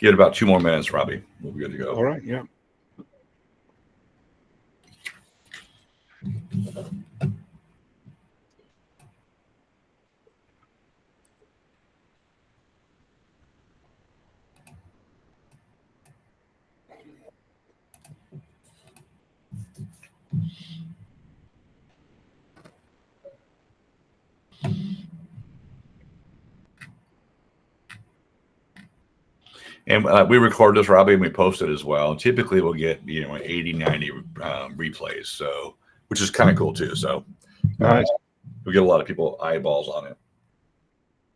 Get about 2 more minutes, Robbie. We'll be good to go. All right. Yeah. And we record this, Robbie, and we post it as well. Typically, we'll get 80, 90 replays, so which is kind of cool too. So Nice. we get a lot of people eyeballs on it.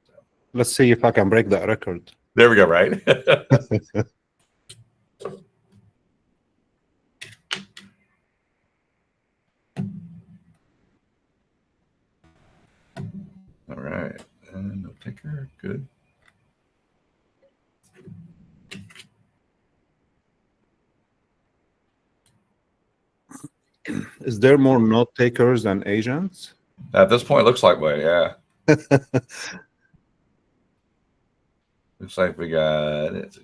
So. Let's see if I can break that record. There we go. Right. All right. And no ticker. Good. Is there more note takers than agents? At this point, it looks like way, yeah. Looks like we got it.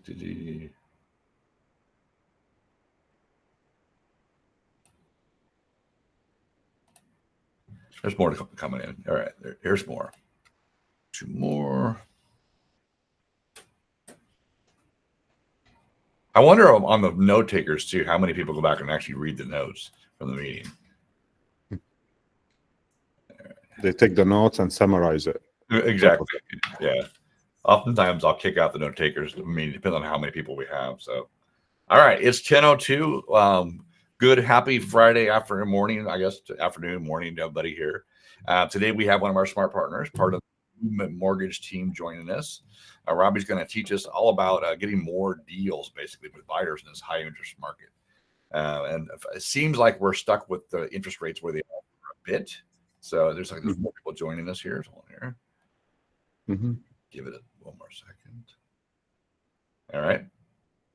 There's more coming in. All right, here's more. 2 more. I wonder on the note takers too, how many people go back and actually read the notes from the meeting. They take the notes and summarize it. Exactly. Yeah. Oftentimes I'll kick out the note takers. I mean, depending on how many people we have. So, all right, it's 10:02. Good, happy Friday afternoon, morning. I guess afternoon, morning to everybody here. Today we have one of our smart partners, part of the Movement Mortgage team, joining us. Robbie's going to teach us all about getting more deals, basically, with buyers in this high interest market. And it seems like we're stuck with the interest rates where they are for a bit. So there's more people joining us here. Hold on here. Give it one more second. All right.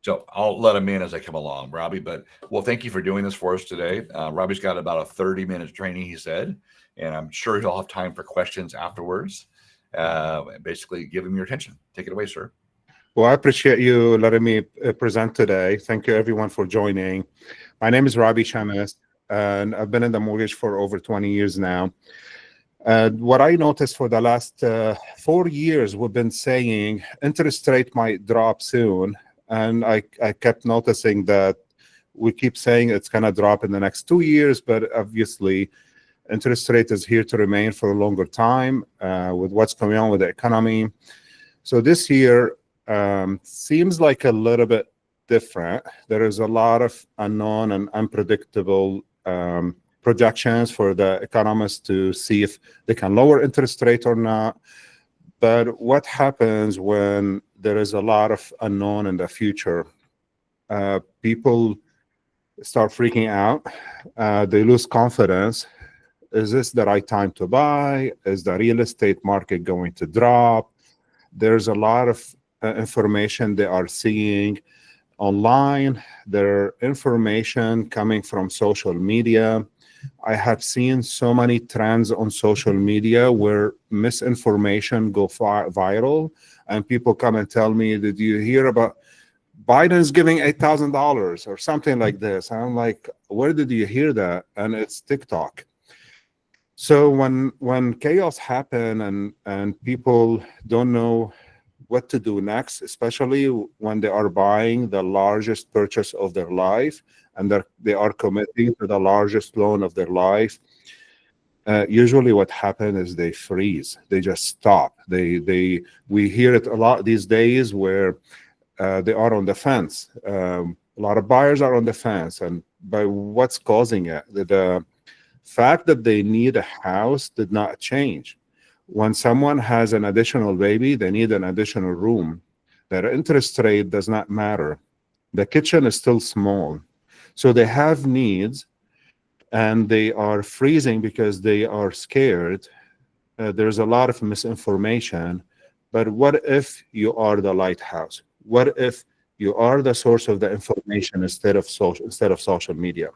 So I'll let them in as they come along, Robbie. But well, thank you for doing this for us today. Robbie's got about a 30-minute training, he said, and I'm sure he'll have time for questions afterwards. Basically, give him your attention. Take it away, sir. Well, I appreciate you letting me present today. Thank you, everyone, for joining. My name is Robbie Chamis, and I've been in the mortgage for over 20 years now. What I noticed for the last 4 years, we've been saying interest rate might drop soon. And I kept noticing that we keep saying it's going to drop in the next 2 years, but obviously interest rate is here to remain for a longer time with what's going on with the economy. So this year seems like a little bit different. There is a lot of unknown and unpredictable projections for the economists to see if they can lower interest rate or not. But what happens when there is a lot of unknown in the future? People start freaking out. They lose confidence. Is this the right time to buy? Is the real estate market going to drop? There's a lot of information they are seeing online. There information coming from social media. I have seen so many trends on social media where misinformation go viral, and people come and tell me, did you hear about Biden's giving $8,000 or something like this? And I'm like, where did you hear that? And it's TikTok. So when chaos happen and people don't know what to do next, especially when they are buying the largest purchase of their life, and they are committing to the largest loan of their life, usually what happens is they freeze. They just stop. We hear it a lot these days where they are on the fence. A lot of buyers are on the fence, and by what's causing it? The fact that they need a house did not change. When someone has an additional baby, they need an additional room. Their interest rate does not matter. The kitchen is still small. So they have needs, and they are freezing because they are scared. There's a lot of misinformation. But what if you are the lighthouse? What if you are the source of the information instead of social media?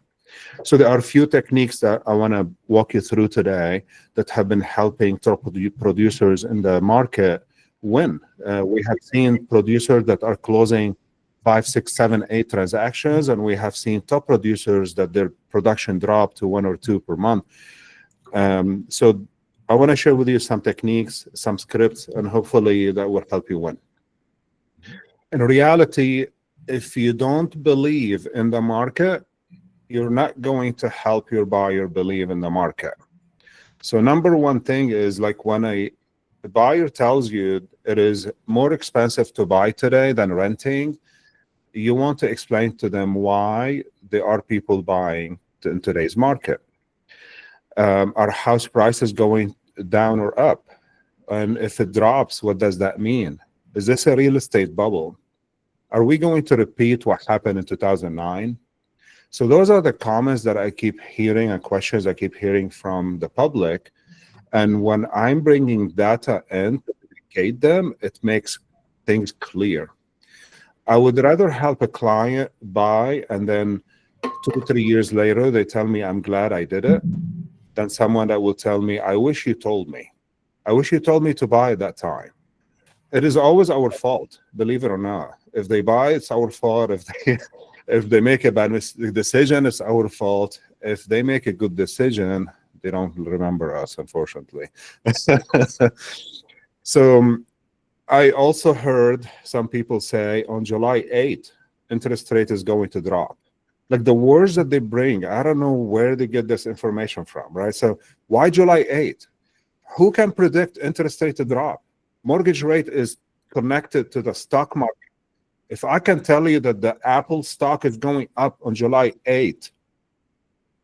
So there are a few techniques that I want to walk you through today that have been helping top producers in the market win. We have seen producers that are closing 5, 6, 7, 8 transactions, and we have seen top producers that their production dropped to 1 or 2 per month. So I want to share with you some techniques, some scripts, and hopefully that will help you win. In reality, if you don't believe in the market, you're not going to help your buyer believe in the market. So number one thing is, like, when the buyer tells you it is more expensive to buy today than renting, you want to explain to them why there are people buying in today's market. Are house prices going down or up? And if it drops, what does that mean? Is this a real estate bubble? Are we going to repeat what happened in 2009? So those are the comments that I keep hearing and questions I keep hearing from the public. And when I'm bringing data in to educate them, it makes things clear. I would rather help a client buy and then 2 or 3 years later they tell me I'm glad I did it, than someone that will tell me, I wish you told me. I wish you told me to buy at that time. It is always our fault, believe it or not. If they buy, it's our fault. If they make a bad decision, it's our fault. If they make a good decision, they don't remember us, unfortunately. So I also heard some people say on July 8th, interest rate is going to drop. Like, the words that they bring, I don't know where they get this information from, right? So why July 8th? Who can predict interest rate to drop? Mortgage rate is connected to the stock market. If I can tell you that the Apple stock is going up on July 8th,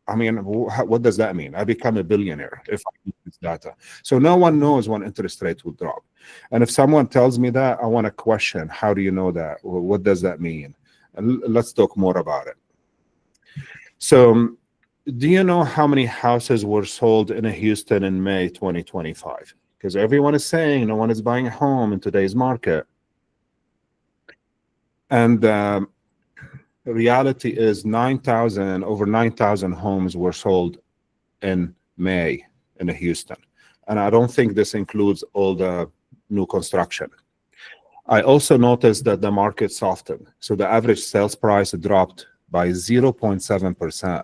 I mean, what does that mean? I become a billionaire if I use this data. So no one knows when interest rates will drop. And if someone tells me that, I want to question, how do you know that? What does that mean? And let's talk more about it. So do you know how many houses were sold in Houston in May 2025? Because everyone is saying no one is buying a home in today's market. And the reality is over 9,000 homes were sold in May in Houston. And I don't think this includes all the new construction. I also noticed that the market softened. So the average sales price dropped by 0.7%.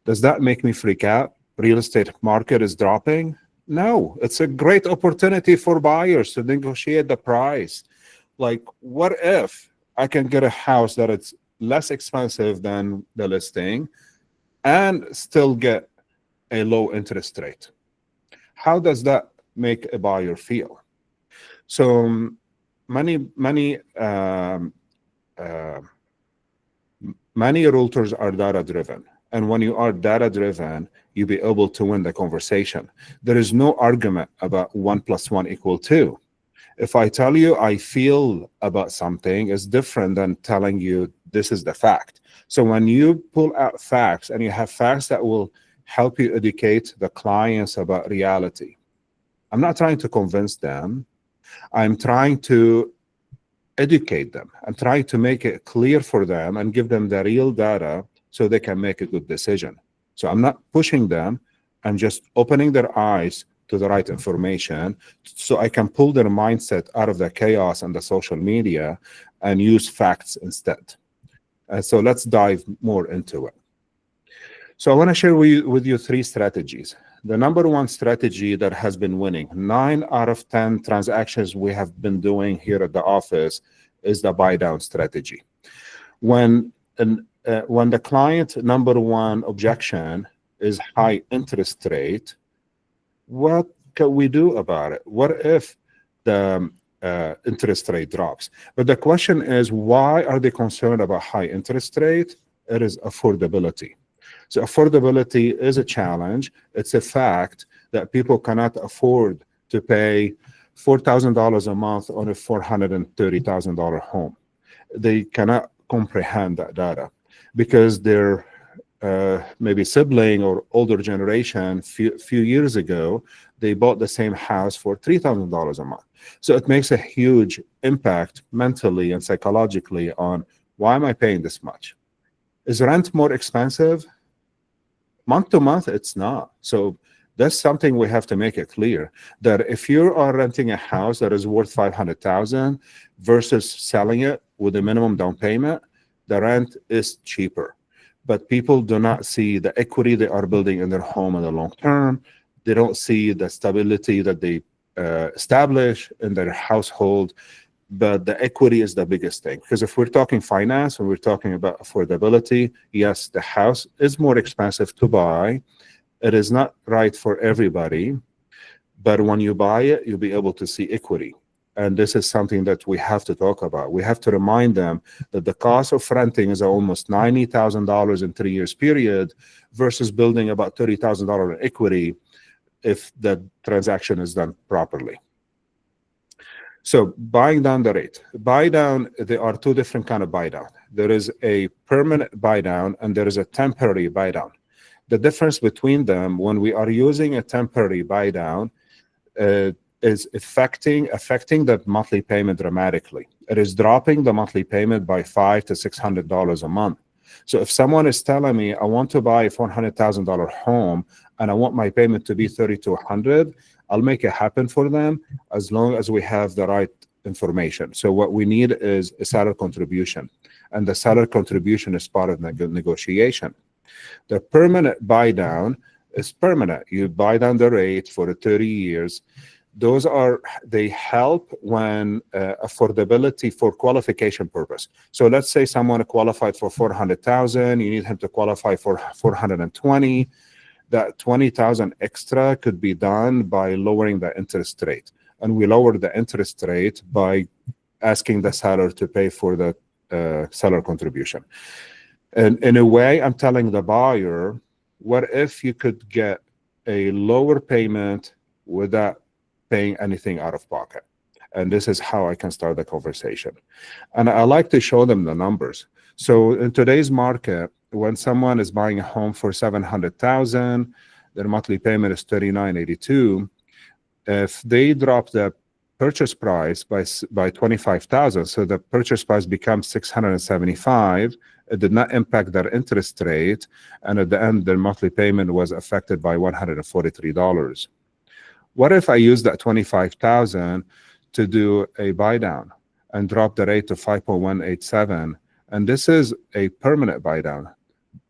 Does that make me freak out? Real estate market is dropping? No, it's a great opportunity for buyers to negotiate the price. Like, what if I can get a house that it's less expensive than the listing and still get a low interest rate? How does that make a buyer feel? So many realtors are data driven. And when you are data driven, you'll be able to win the conversation. There is no argument about 1 + 1 = 2. If I tell you I feel about something, it's different than telling you this is the fact. So when you pull out facts and you have facts that will help you educate the clients about reality, I'm not trying to convince them. I'm trying to educate them. I'm trying to make it clear for them and give them the real data so they can make a good decision. So I'm not pushing them. I'm just opening their eyes to the right information so I can pull their mindset out of the chaos and the social media and use facts instead. So let's dive more into it. So I want to share with you 3 strategies. The number one strategy that has been winning 9 out of 10 transactions we have been doing here at the office is the buy down strategy. When the client number one objection is high interest rate, what can we do about it? What if the interest rate drops? But the question is, why are they concerned about high interest rate? It is affordability. So affordability is a challenge. It's a fact that people cannot afford to pay $4,000 a month on a $430,000 home. They cannot comprehend that data because their maybe sibling or older generation few years ago, they bought the same house for $3,000 a month. So it makes a huge impact mentally and psychologically on, why am I paying this much? Is rent more expensive? Month to month, it's not. So that's something we have to make it clear, that if you are renting a house that is worth $500,000 versus selling it with a minimum down payment, the rent is cheaper. But people do not see the equity they are building in their home in the long term. They don't see the stability that they establish in their household. But the equity is the biggest thing. Because if we're talking finance, when we're talking about affordability, yes, the house is more expensive to buy. It is not right for everybody. But when you buy it, you'll be able to see equity. And this is something that we have to talk about. We have to remind them that the cost of renting is almost $90,000 in 3 years period versus building about $30,000 in equity if the transaction is done properly. So buying down the rate. Buy down, there are two different kind of buy down. There is a permanent buy down and there is a temporary buy down. The difference between them, when we are using a temporary buy down, is affecting the monthly payment dramatically. It is dropping the monthly payment by $500 to $600 a month. So if someone is telling me, I want to buy a $400,000 home and I want my payment to be $30 to $100, I'll make it happen for them as long as we have the right information. So what we need is a seller contribution, and the seller contribution is part of the negotiation. The permanent buy down is permanent. You buy down the rate for 30 years. They help when affordability for qualification purpose. So let's say someone qualified for 400,000, you need him to qualify for 420. That 20,000 extra could be done by lowering the interest rate. And we lower the interest rate by asking the seller to pay for the seller contribution. And in a way, I'm telling the buyer, what if you could get a lower payment without paying anything out of pocket? And this is how I can start the conversation. And I like to show them the numbers. So in today's market, when someone is buying a home for $700,000, their monthly payment is $39.82. If they drop the purchase price by $25,000, so the purchase price becomes $675. It did not impact their interest rate, and at the end, their monthly payment was affected by $143. What if I use that $25,000 to do a buy down and drop the rate to 5.187? And this is a permanent buy down.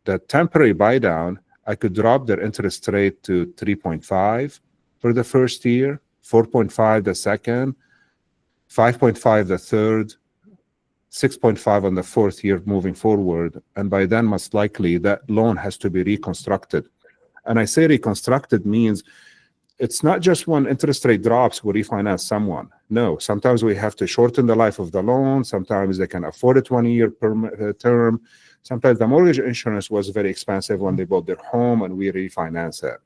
The temporary buy down, I could drop their interest rate to 3.5 for the first year, 4.5 the second, 5.5 the third, 6.5 on the fourth year moving forward. And by then, most likely, that loan has to be reconstructed. And I say reconstructed means it's not just when interest rate drops, we refinance someone. No, sometimes we have to shorten the life of the loan. Sometimes they can afford a 20-year term. Sometimes the mortgage insurance was very expensive when they bought their home and we refinance it.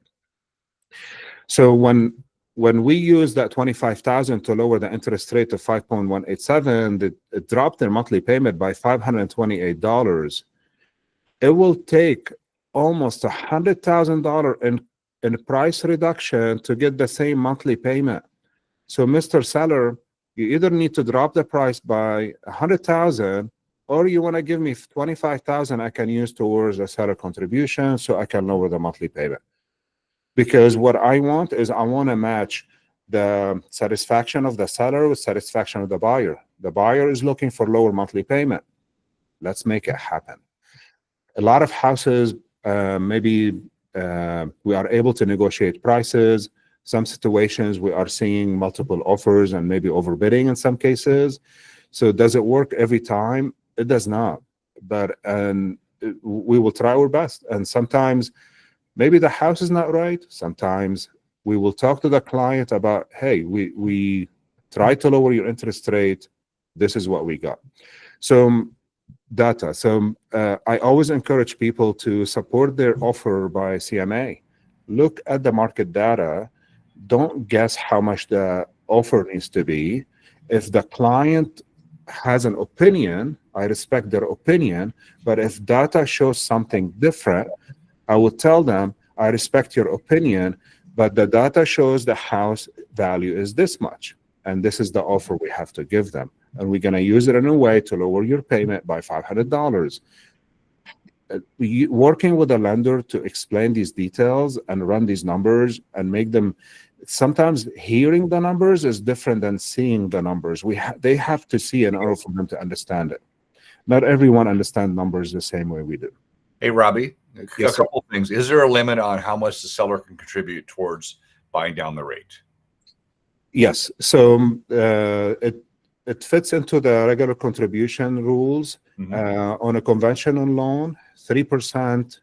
So when we use that $25,000 to lower the interest rate to 5.187, it dropped their monthly payment by $528. It will take almost $100,000 in price reduction to get the same monthly payment. So, Mr. Seller, you either need to drop the price by $100,000, or you want to give me $25,000 I can use towards a seller contribution so I can lower the monthly payment. Because what I want is I want to match the satisfaction of the seller with satisfaction of the buyer. The buyer is looking for lower monthly payment. Let's make it happen. A lot of houses, maybe we are able to negotiate prices. Some situations we are seeing multiple offers and maybe overbidding in some cases. So does it work every time? It does not. But we will try our best. And sometimes maybe the house is not right. Sometimes we will talk to the client about, hey, we try to lower your interest rate. This is what we got. So data. So I always encourage people to support their offer by CMA. Look at the market data. Don't guess how much the offer needs to be. If the client has an opinion, I respect their opinion, but if data shows something different, I will tell them, I respect your opinion, but the data shows the house value is this much, and this is the offer we have to give them. And we're going to use it in a way to lower your payment by $500. Working with a lender to explain these details and run these numbers and make them sometimes hearing the numbers is different than seeing the numbers. They have to see in order for them to understand it. Not everyone understands numbers the same way we do. Hey, Robbie, Yes, a couple of things. Is there a limit on how much the seller can contribute towards buying down the rate? Yes. So it fits into the regular contribution rules. On a conventional loan, 3%,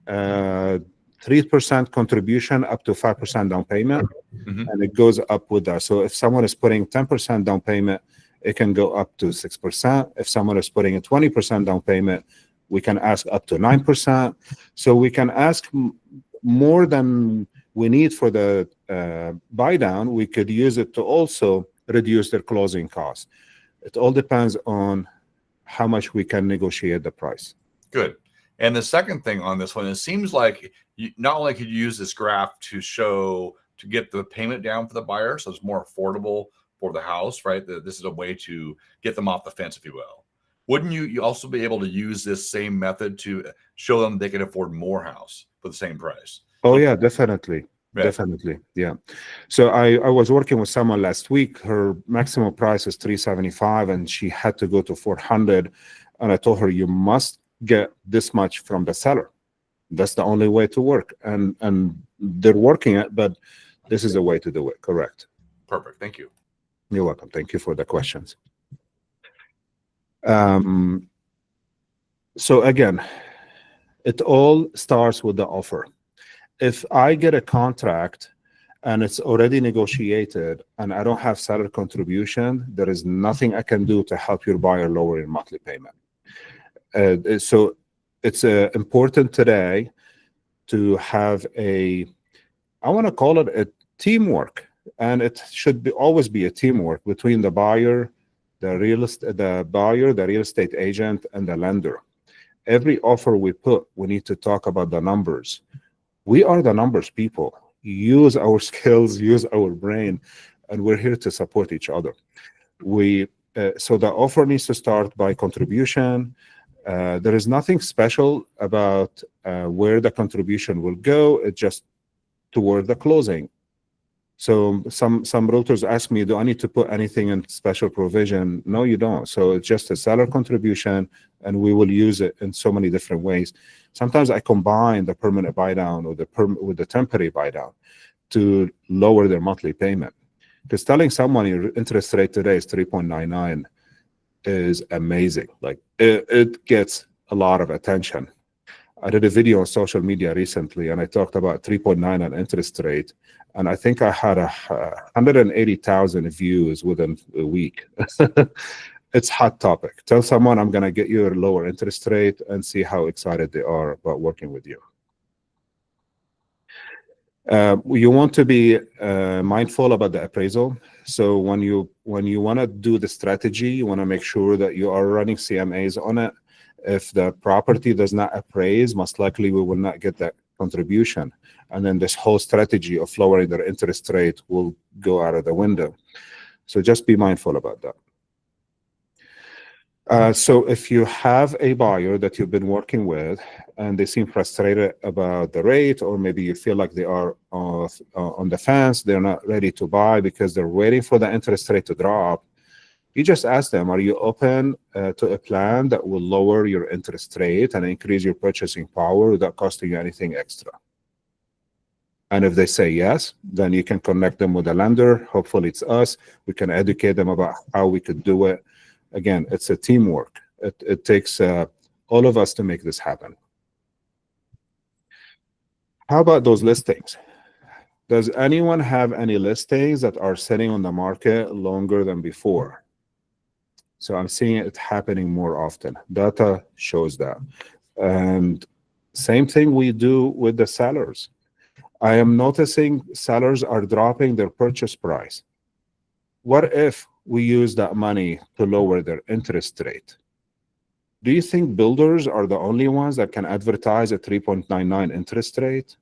3% contribution up to 5% down payment, and it goes up with that. So if someone is putting 10% down payment, it can go up to 6%. If someone is putting a 20% down payment, we can ask up to 9%. So we can ask more than we need for the buy down. We could use it to also reduce their closing costs. It all depends on how much we can negotiate the price. Good. And the second thing on this one, it seems like you not only could you use this graph to get the payment down for the buyer, so it's more affordable for the house, right? This is a way to get them off the fence, if you will. Wouldn't you also be able to use this same method to show them they can afford more house for the same price? Oh yeah, definitely. Yeah. Definitely. Yeah. So I was working with someone last week. Her maximum price is $375 and she had to go to $400. And I told her, you must get this much from the seller. That's the only way to work. And they're working it, but this is the way to do it. Correct. Perfect. Thank you. You're welcome. Thank you for the questions. So again, it all starts with the offer. If I get a contract and it's already negotiated and I don't have seller contribution, there is nothing I can do to help your buyer lower your monthly payment. So it's important today to have I want to call it a teamwork, and it should always be a teamwork between the buyer, the real estate agent, and the lender. Every offer we put, we need to talk about the numbers. We are the numbers people. Use our skills, use our brain, and we're here to support each other. So the offer needs to start by contribution. There is nothing special about where the contribution will go. It's just toward the closing. So some realtors ask me, do I need to put anything in special provision? No, you don't. So it's just a seller contribution, and we will use it in so many different ways. Sometimes I combine the permanent buy down or with the temporary buy down to lower their monthly payment. Because telling someone your interest rate today is 3.99 is amazing. Like it gets a lot of attention. I did a video on social media recently, and I talked about 3.9 on interest rate, and I think I had 180,000 views within a week. It's hot topic. Tell someone I'm going to get you a lower interest rate and see how excited they are about working with you. You want to be mindful about the appraisal. So when you want to do the strategy, you want to make sure that you are running CMAs on it. If the property does not appraise, most likely we will not get that contribution. And then this whole strategy of lowering their interest rate will go out of the window. So just be mindful about that. So if you have a buyer that you've been working with and they seem frustrated about the rate, or maybe you feel like they are on the fence, they're not ready to buy because they're waiting for the interest rate to drop, you just ask them, are you open to a plan that will lower your interest rate and increase your purchasing power without costing you anything extra? And if they say yes, then you can connect them with a lender. Hopefully it's us. We can educate them about how we could do it. Again, it's a teamwork. It takes all of us to make this happen. How about those listings? Does anyone have any listings that are sitting on the market longer than before? So I'm seeing it happening more often. Data shows that. And same thing we do with the sellers. I am noticing sellers are dropping their purchase price. What if we use that money to lower their interest rate? Do you think builders are the only ones that can advertise a 3.99 interest rate?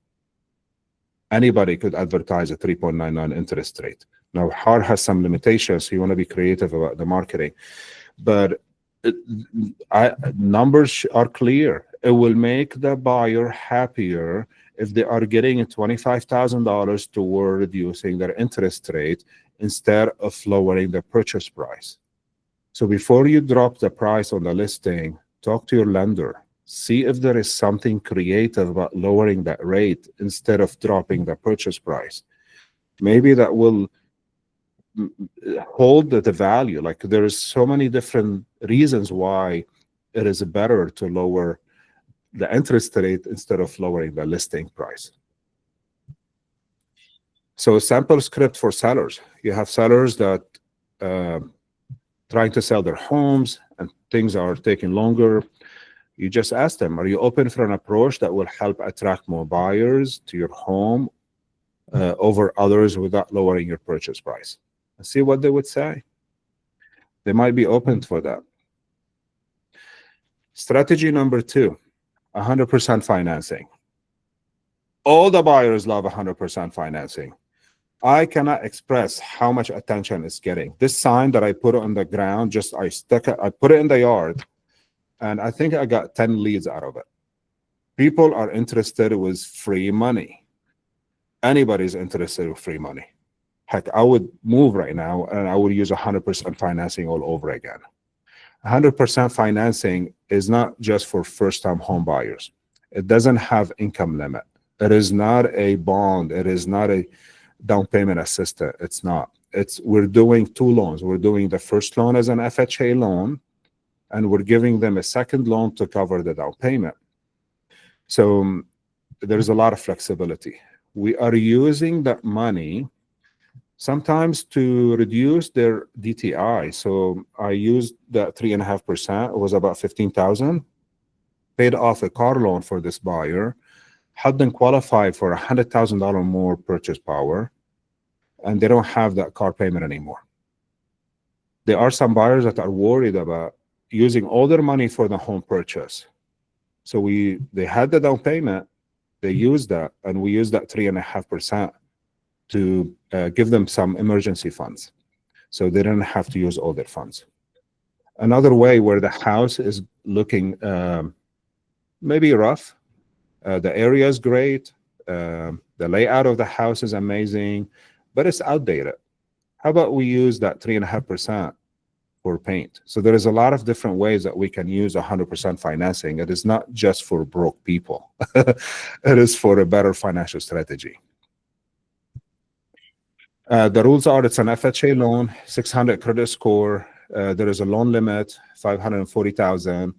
Anybody could advertise a 3.99 interest rate. Now, HAR has some limitations, so you want to be creative about the marketing. But numbers are clear. It will make the buyer happier if they are getting $25,000 toward reducing their interest rate instead of lowering the purchase price. So before you drop the price on the listing, talk to your lender. See if there is something creative about lowering that rate instead of dropping the purchase price. Maybe that will hold the value. Like there is so many different reasons why it is better to lower the interest rate instead of lowering the listing price. So a sample script for sellers. You have sellers that trying to sell their homes and things are taking longer. You just ask them, are you open for an approach that will help attract more buyers to your home over others without lowering your purchase price? And see what they would say. They might be open for that. Strategy number 2, 100% financing. All the buyers love 100% financing. I cannot express how much attention it's getting. This sign that I put on the ground, I put it in the yard, and I think I got 10 leads out of it. People are interested with free money. Anybody's interested with free money. Heck, I would move right now and I would use 100% financing all over again. 100% financing is not just for first-time home buyers. It doesn't have income limit. It is not a bond. It is not a down payment assistance. It's not. We're doing 2 loans. We're doing the first loan as an FHA loan, and we're giving them a second loan to cover the down payment. So there's a lot of flexibility. We are using that money sometimes to reduce their DTI. So I used that 3.5%. It was about $15,000. Paid off a car loan for this buyer, helped them qualify for $100,000 more purchase power, and they don't have that car payment anymore. There are some buyers that are worried about using all their money for the home purchase. So they had the down payment, they used that, and we used that 3.5% to give them some emergency funds. So they didn't have to use all their funds. Another way where the house is looking maybe rough, the area is great, the layout of the house is amazing, but it's outdated. How about we use that 3.5% for paint? So there is a lot of different ways that we can use 100% financing. It is not just for broke people. It is for a better financial strategy. The rules are it's an FHA loan, 600 credit score. There is a loan limit, $540,000.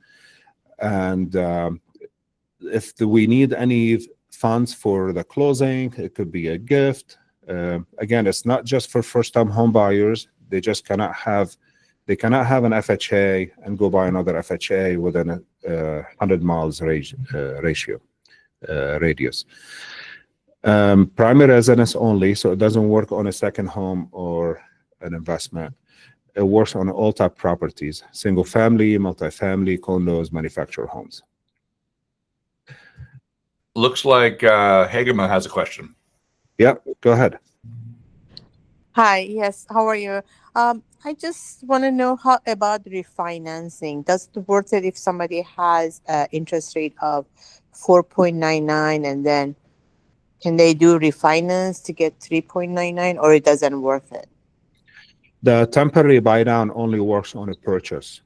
And if we need any funds for the closing, it could be a gift. Again, it's not just for first-time home buyers. They cannot have an FHA and go buy another FHA within a 100 miles radius. Primary residence only, so it doesn't work on a second home or an investment. It works on all type properties: single family, multifamily, condos, manufactured homes. Looks like Hageman has a question. Yeah, go ahead. Hi, yes, how are you? I just want to know how about refinancing. Does it worth it if somebody has an interest rate of 4.99 and then can they do refinance to get 3.99, or it doesn't worth it? The temporary buy down only works on a purchase.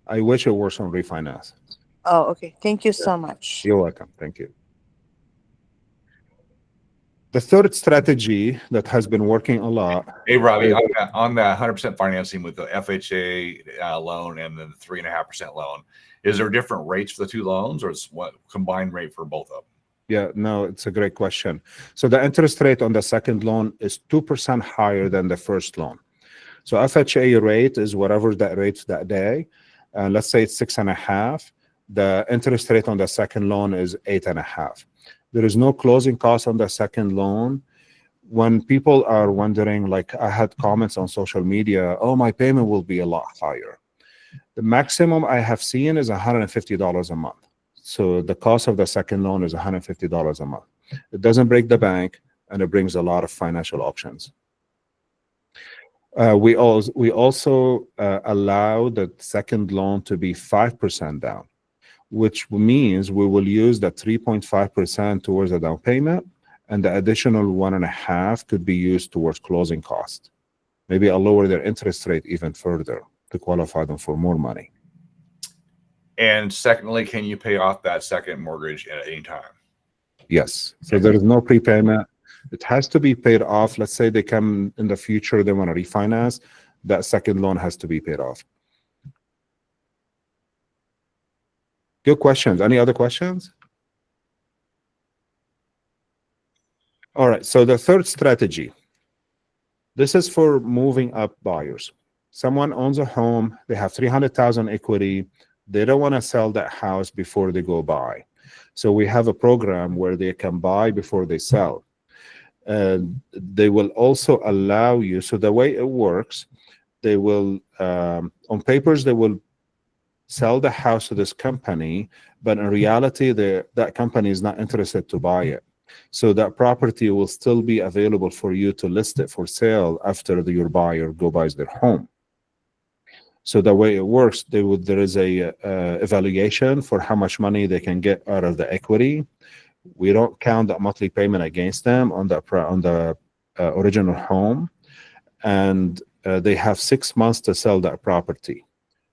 I wish it works on refinance. Oh, okay. Thank you so much. You're welcome. Thank you. The third strategy that has been working a lot. Hey, Robbie, on that 100% financing with the FHA loan and then the 3.5% loan, is there different rates for the 2 loans, or is what combined rate for both of them? Yeah, no, it's a great question. So the interest rate on the second loan is 2% higher than the first loan. So FHA rate is whatever that rate that day. Let's say it's 6.5. The interest rate on the second loan is 8.5. There is no closing cost on the second loan. When people are wondering, like I had comments on social media, oh, my payment will be a lot higher. The maximum I have seen is $150 a month. So the cost of the second loan is $150 a month. It doesn't break the bank, and it brings a lot of financial options. We also allow the second loan to be 5% down. which means we will use the 3.5% towards the down payment, and the additional 1.5 could be used towards closing cost. Maybe I'll lower their interest rate even further to qualify them for more money. And secondly, can you pay off that second mortgage at any time? Yes. So there is no prepayment. It has to be paid off. Let's say they come in the future, they want to refinance, that second loan has to be paid off. Good questions. Any other questions? All right. So the third strategy, this is for moving up buyers. Someone owns a home, they have 300,000 equity. They don't want to sell that house before they go buy. So we have a program where they can buy before they sell. And they will also allow you, so the way it works, they will, on papers, they will sell the house to this company, but in reality, that company is not interested to buy it. So that property will still be available for you to list it for sale after your buyer buys their home. So the way it works, there is a evaluation for how much money they can get out of the equity. We don't count that monthly payment against them on the original home, and they have 6 months to sell that property.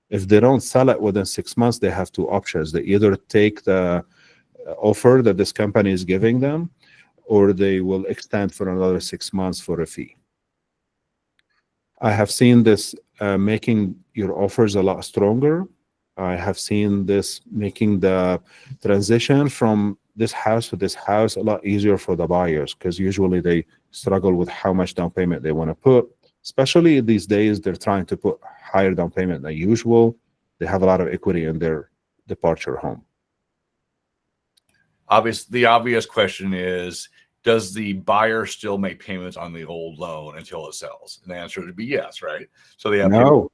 If they don't sell it within 6 months, they have two options. They either take the offer that this company is giving them, or they will extend for another 6 months for a fee. I have seen this making your offers a lot stronger. I have seen this making the transition from this house to this house a lot easier for the buyers, because usually they struggle with how much down payment they want to put. Especially these days, they're trying to put higher down payment than usual. They have a lot of equity in their departure home. The obvious question is, does the buyer still make payments on the old loan until it sells? And the answer would be yes, right? So they have no,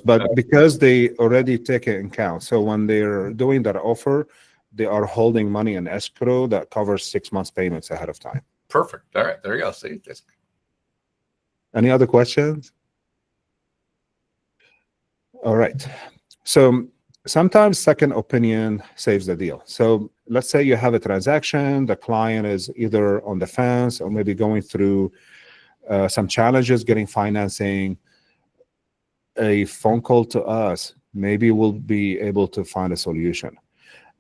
but because they already take it in account. So when they're doing that offer, they are holding money in escrow that covers 6 months payments ahead of time. Perfect. All right, there you go. See, any other questions? All right. So sometimes second opinion saves the deal. So let's say you have a transaction, the client is either on the fence or maybe going through some challenges getting financing. A phone call to us, maybe we'll be able to find a solution.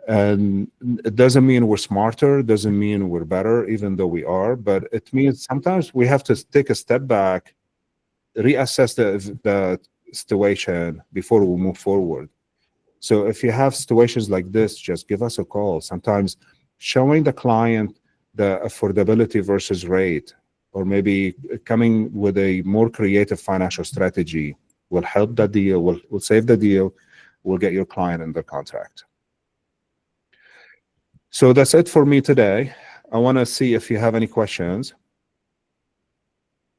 And it doesn't mean we're smarter, doesn't mean we're better, even though we are, but it means sometimes we have to take a step back, reassess the situation before we move forward. So if you have situations like this, just give us a call. Sometimes showing the client the affordability versus rate, or maybe coming with a more creative financial strategy will help the deal, will save the deal, will get your client in the contract. So that's it for me today. I want to see if you have any questions.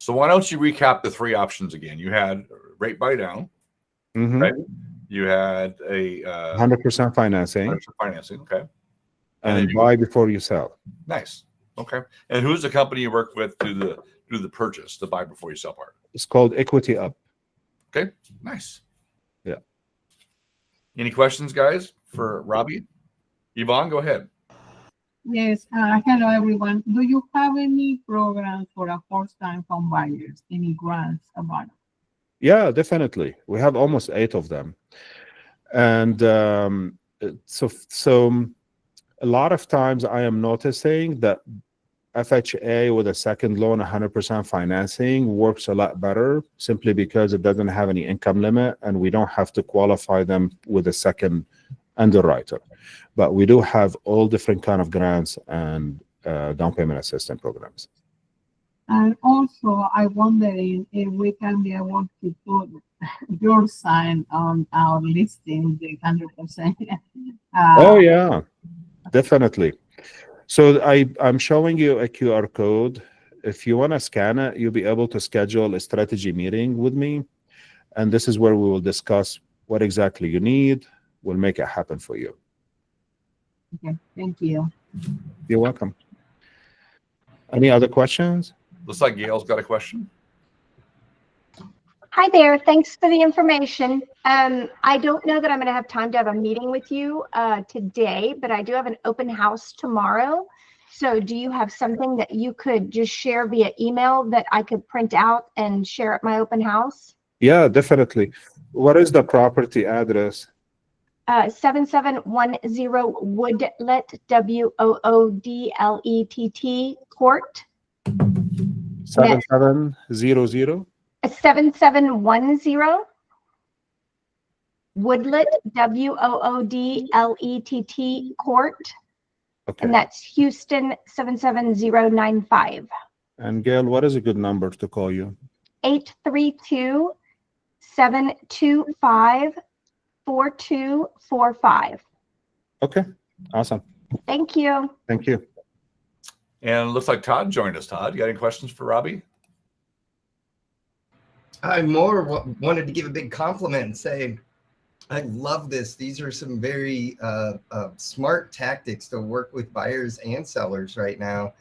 So why don't you recap the three options again? You had rate buy down, right? You had a 100% financing. 100% financing, okay. And buy before you sell. Nice. Okay. And who's the company you work with to do the purchase, the buy before you sell part? It's called Equity Up. Okay. Nice. Yeah. Any questions, guys, for Robbie? Yvonne, go ahead. Yes. Hello, everyone. Do you have any programs for a first-time home buyers? Any grants about it? Yeah, definitely. We have almost 8 of them. And so a lot of times I am noticing that FHA with a second loan, 100% financing works a lot better, simply because it doesn't have any income limit and we don't have to qualify them with a second underwriter. But we do have all different kind of grants and down payment assistance programs. And also, I'm wondering if we can be able to put your sign on our listing, the 100%. Oh yeah, definitely. So I'm showing you a QR code. If you want to scan it, you'll be able to schedule a strategy meeting with me. And this is where we will discuss what exactly you need. We'll make it happen for you. Okay, thank you. You're welcome. Any other questions? Looks like Gail's got a question. Hi there. Thanks for the information. I don't know that I'm going to have time to have a meeting with you today, but I do have an open house tomorrow. So do you have something that you could just share via email that I could print out and share at my open house? Yeah, definitely. What is the property address? 7710 Woodlet, Woodlett Court. 7700? 7710 Woodlet, Woodlett Court. Okay. And that's Houston 77095. And Gail, what is a good number to call you? 832-725-4245. Okay, awesome. Thank you. Thank you. And it looks like Todd joined us. Todd, you got any questions for Robbie? I wanted to give a big compliment and say, I love this. These are some very smart tactics to work with buyers and sellers right now.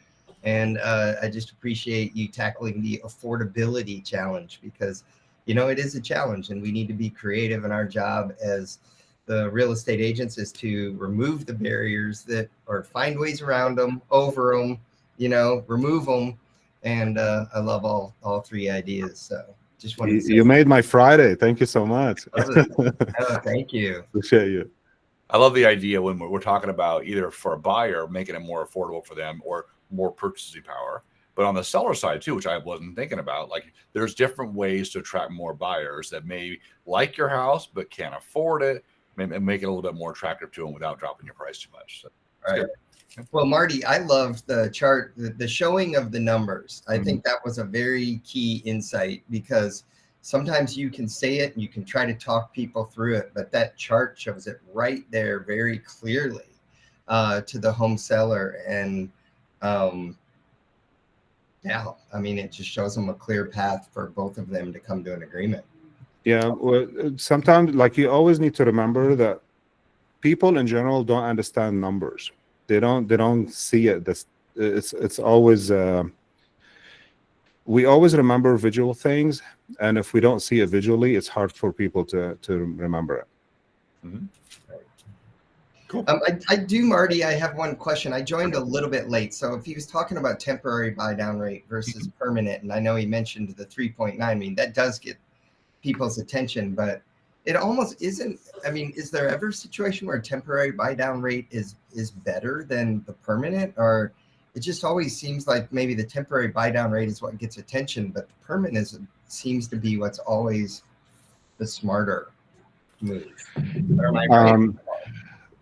And I just appreciate you tackling the affordability challenge because, you know, it is a challenge and we need to be creative in our job as the real estate agents is to remove the barriers that or find ways around them, over them, you know, remove them. And I love all three ideas. So just wanted to say You made my Friday. Thank you so much. thank you. Appreciate you. I love the idea when we're talking about either for a buyer, making it more affordable for them or more purchasing power. But on the seller side too, which I wasn't thinking about, like there's different ways to attract more buyers that may like your house, but can't afford it, and make it a little bit more attractive to them without dropping your price too much. So, All right. Well, Marty, I loved the chart, the showing of the numbers. I think that was a very key insight because sometimes you can say it and you can try to talk people through it, but that chart shows it right there very clearly to the home seller. And yeah, I mean, it just shows them a clear path for both of them to come to an agreement. Yeah, well, sometimes like you always need to remember that people in general don't understand numbers. They don't see it. It's always we always remember visual things, and if we don't see it visually, it's hard for people to remember it. Mm-hmm. Cool. I do, Marty. I have one question. I joined a little bit late, so if he was talking about temporary buy down rate versus permanent, and I know he mentioned the 3.9. I mean, that does get people's attention, but it almost isn't. I mean, is there ever a situation where temporary buy down rate is better than the permanent, or it just always seems like maybe the temporary buy down rate is what gets attention, but the permanent seems to be what's always the smarter move. Or am I right?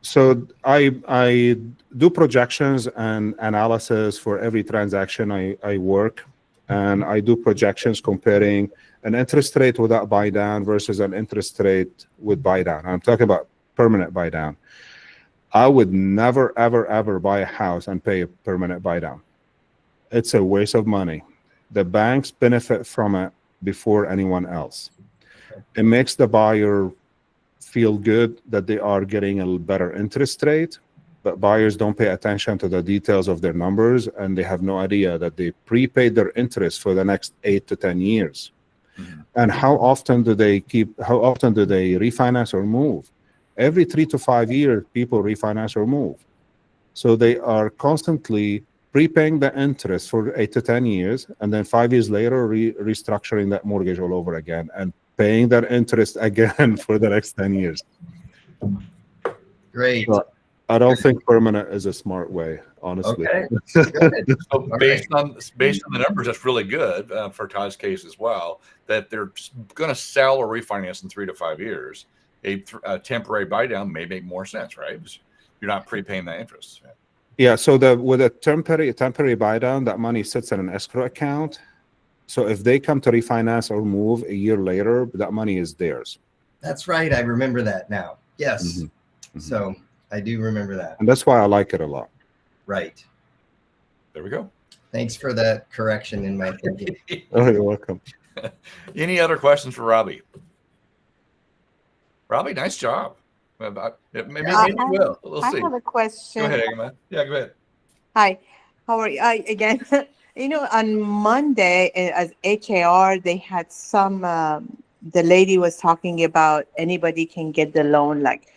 So I do projections and analysis for every transaction I work, and I do projections comparing an interest rate without buy down versus an interest rate with buy down. I'm talking about permanent buy down. I would never, ever, ever buy a house and pay a permanent buy down. It's a waste of money. The banks benefit from it before anyone else. It makes the buyer feel good that they are getting a better interest rate, but buyers don't pay attention to the details of their numbers, and they have no idea that they prepaid their interest for the next 8 to 10 years. Mm-hmm. And how often do they refinance or move? Every 3 to 5 years, people refinance or move. So they are constantly prepaying the interest for 8 to 10 years, and then 5 years later, restructuring that mortgage all over again and paying that interest again for the next 10 years. Great. So I don't think permanent is a smart way, honestly. Okay. So based on the numbers, that's really good for Todd's case as well, that they're going to sell or refinance in 3 to 5 years. A temporary buy down may make more sense, right? Because you're not prepaying that interest. Yeah. So with a temporary buy down, that money sits in an escrow account. So if they come to refinance or move a year later, that money is theirs. That's right. I remember that now. Yes. Mm-hmm. Mm-hmm. So I do remember that. And that's why I like it a lot. Right. There we go. Thanks for that correction in my thinking. Oh, you're welcome. Any other questions for Robbie? Robbie, nice job. Maybe you will. We'll see. I have a question. Go ahead, Agama. Yeah, go ahead. Hi, how are you? Again, You know, on Monday as HAR, they had some. The lady was talking about anybody can get the loan, like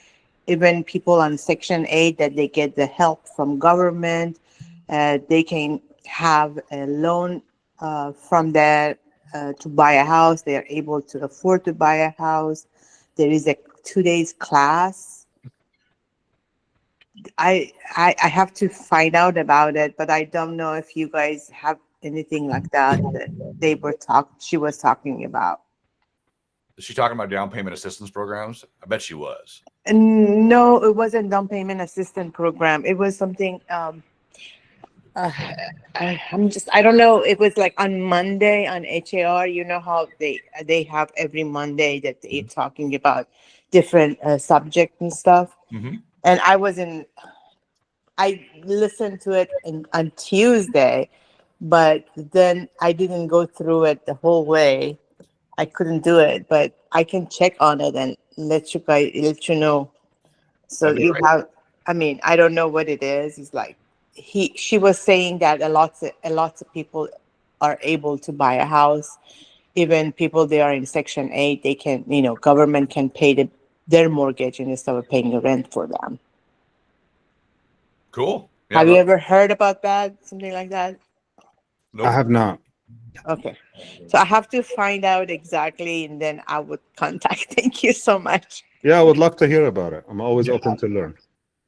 even people on Section 8 that they get the help from government. They can have a loan from there to buy a house. They are able to afford to buy a house. There is a 2 days class. I have to find out about it, but I don't know if you guys have anything like that she was talking about. Is she talking about down payment assistance programs? I bet she was. And no, it wasn't down payment assistance program. It was something. I don't know. It was like on Monday on HAR. You know how they have every Monday that they're talking about different subject and stuff. Mm-hmm. And I listened to it on Tuesday, but then I didn't go through it the whole way. I couldn't do it, but I can check on it and let you know. So That'd be you great. have, I mean, I don't know what it is. It's like she was saying that a lot of people are able to buy a house. Even people they are in Section 8, they can, government can pay their mortgage instead of paying the rent for them. Cool. Yeah, Have you ever heard about that? Something like that? nope. I have not. Okay. So I have to find out exactly and then I would contact. Thank you so much. Yeah, I would love to hear about it. I'm always open to learn.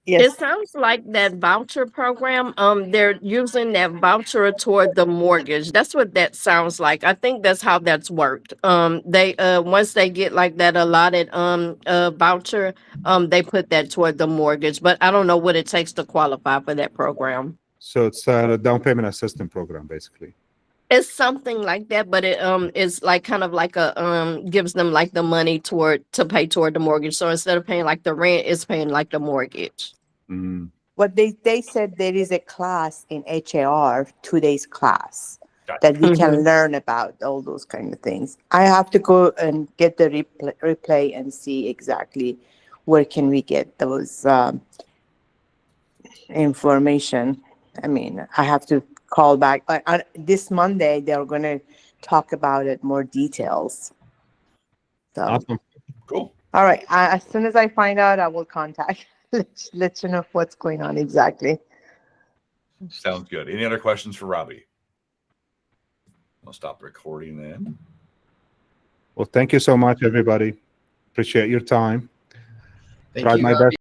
Yes. It sounds like that voucher program, they're using that voucher toward the mortgage. That's what that sounds like. I think that's how that's worked. They once they get like that allotted voucher, they put that toward the mortgage. But I don't know what it takes to qualify for that program. So it's a down payment assistance program, basically. It's something like that, but it is like kind of like a gives them like the money to pay toward the mortgage. So instead of paying like the rent, it's paying like the mortgage. Mm. What they said there is a class in HAR, 2 days class Gotcha. that we can learn about all those kind of things. I have to go and get the replay and see exactly where can we get those information. I mean, I have to call back. This Monday, they're going to talk about it more details. So, Awesome. Cool. all right. As soon as I find out, I will contact. Let you know what's going on exactly. Sounds good. Any other questions for Robbie? I'll stop recording then. Well, thank you so much, everybody. Appreciate your time. Thank Tried you, my Robbie. best